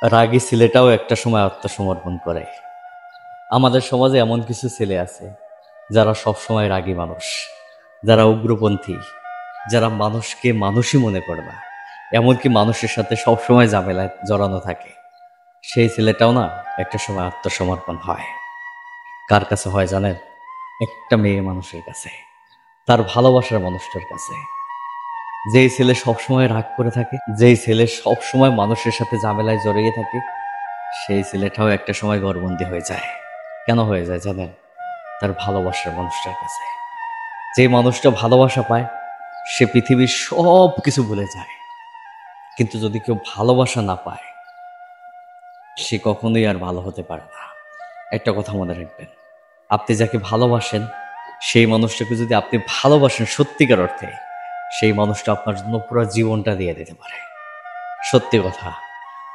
রাগী ছেলেটাও একটা সময় আত্মসমর্পণ করে। আমাদের সমাজে এমন কিছু ছেলে আছে যারা সবসময় রাগী মানুষ, যারা উগ্রপন্থী, যারা মানুষকে মানুষই মনে করে না, এমনকি মানুষের সাথে সবসময় ঝামেলায় জড়ানো থাকে। সেই ছেলেটাও না একটা সময় আত্মসমর্পণ হয়। কার কাছে হয় জানেন? একটা মেয়ে মানুষের কাছে, তার ভালোবাসার মানুষটার কাছে। যেই ছেলে সবসময় রাগ করে থাকে, যেই ছেলে সবসময় মানুষের সাথে ঝামেলায় জড়িয়ে থাকে, সেই ছেলেটাও একটা সময় ঘরবন্দি হয়ে যায়। কেন হয়ে যায় জানেন? তার ভালোবাসার মানুষটার কাছে। যে মানুষটা ভালোবাসা পায়, সে পৃথিবীর সব কিছু ভুলে যায়। কিন্তু যদি কেউ ভালোবাসা না পায়, সে কখনোই আর ভালো হতে পারে না। একটা কথা মনে রাখবেন, আপনি যাকে ভালোবাসেন, সেই মানুষটাকে যদি আপনি ভালোবাসেন সত্যিকার অর্থে, সেই মানুষটা আপনার জন্য পুরো জীবনটা দিয়ে দিতে পারে। সত্যি কথা।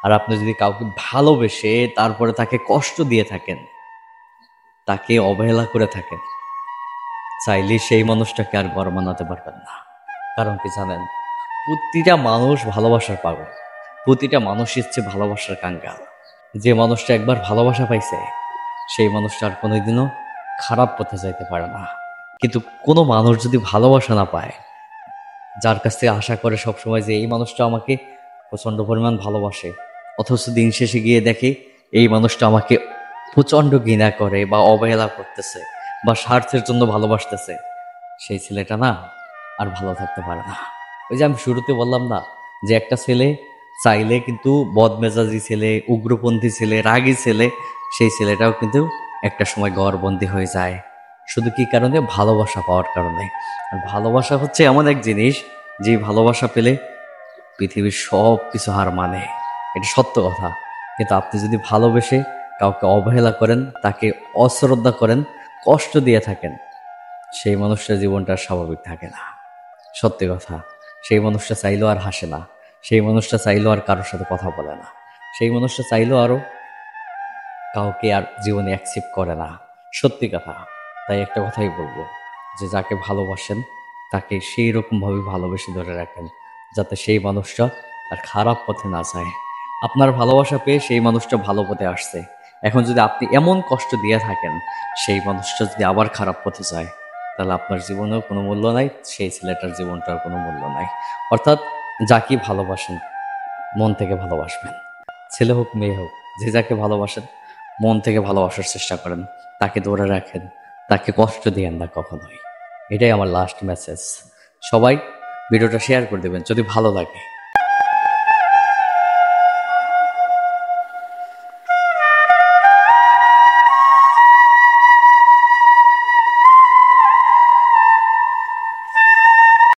আর আপনি যদি কাউকে ভালোবেসে তারপরে তাকে কষ্ট দিয়ে থাকেন, তাকে অবহেলা করে থাকেন, চাইলে সেই মানুষটাকে আর ঘর বানাতে পারবেন না। কারণ কি জানেন? প্রতিটা মানুষ ভালোবাসার পাগল, প্রতিটা মানুষ ইচ্ছে ভালোবাসার কাঙ্গাল। যে মানুষটা একবার ভালোবাসা পাইছে, সেই মানুষটা আর কোনোদিনও খারাপ পথে যাইতে পারে না। কিন্তু কোনো মানুষ যদি ভালোবাসা না পায়, যার কাছ থেকে আশা করে সবসময় যে এই মানুষটা আমাকে প্রচণ্ড পরিমাণ ভালোবাসে, অথচ দিন শেষে গিয়ে দেখে এই মানুষটা আমাকে প্রচণ্ড ঘৃণা করে বা অবহেলা করতেছে বা স্বার্থের জন্য ভালোবাসতেছে, সেই ছেলেটা না আর ভালো থাকতে পারে না। ওই যে আমি শুরুতে বললাম না, যে একটা ছেলে চাইলে কিন্তু বদমেজাজি ছেলে, উগ্রপন্থী ছেলে, রাগী ছেলে, সেই ছেলেটাও কিন্তু একটা সময় ঘরবন্দি হয়ে যায়। শুধু কি কারণে? ভালোবাসা পাওয়ার কারণে। আর ভালোবাসা হচ্ছে এমন এক জিনিস, যে ভালোবাসা পেলে পৃথিবীর সব কিছু হার মানে। এটা সত্য কথা। কিন্তু আপনি যদি ভালোবেসে কাউকে অবহেলা করেন, তাকে অশ্রদ্ধা করেন, কষ্ট দিয়ে থাকেন, সেই মানুষটার জীবনটা আর স্বাভাবিক থাকে না। সত্যি কথা। সেই মানুষটা চাইলেও আর হাসে না, সেই মানুষটা চাইলেও আর কারোর সাথে কথা বলে না, সেই মানুষটা চাইলেও আরও কাউকে আর জীবনে অ্যাকসেপ্ট করে না। সত্যি কথা। তাই একটা কথাই বলবো, যে যাকে ভালোবাসেন তাকে সেই রকমভাবে ভালোবেসে ধরে রাখেন, যাতে সেই মানুষটা আর খারাপ পথে না যায়। আপনার ভালোবাসা পেয়ে সেই মানুষটা ভালো পথে আসছে, এখন যদি আপনি এমন কষ্ট দিয়ে থাকেন, সেই মানুষটা যদি আবার খারাপ পথে যায়, তাহলে আপনার জীবনেও কোনো মূল্য নাই, সেই ছেলেটার জীবনটার কোনো মূল্য নাই। অর্থাৎ যাকে ভালোবাসেন, মন থেকে ভালোবাসবেন। ছেলে হোক মেয়ে হোক, যে যাকে ভালোবাসেন মন থেকে ভালোবাসার চেষ্টা করেন, তাকে ধরে রাখেন, তাকে কষ্ট দিয়েন না কখনোই। এটাই আমার লাস্ট মেসেজ। সবাই ভিডিওটা শেয়ার করে দেবেন যদি ভালো লাগে।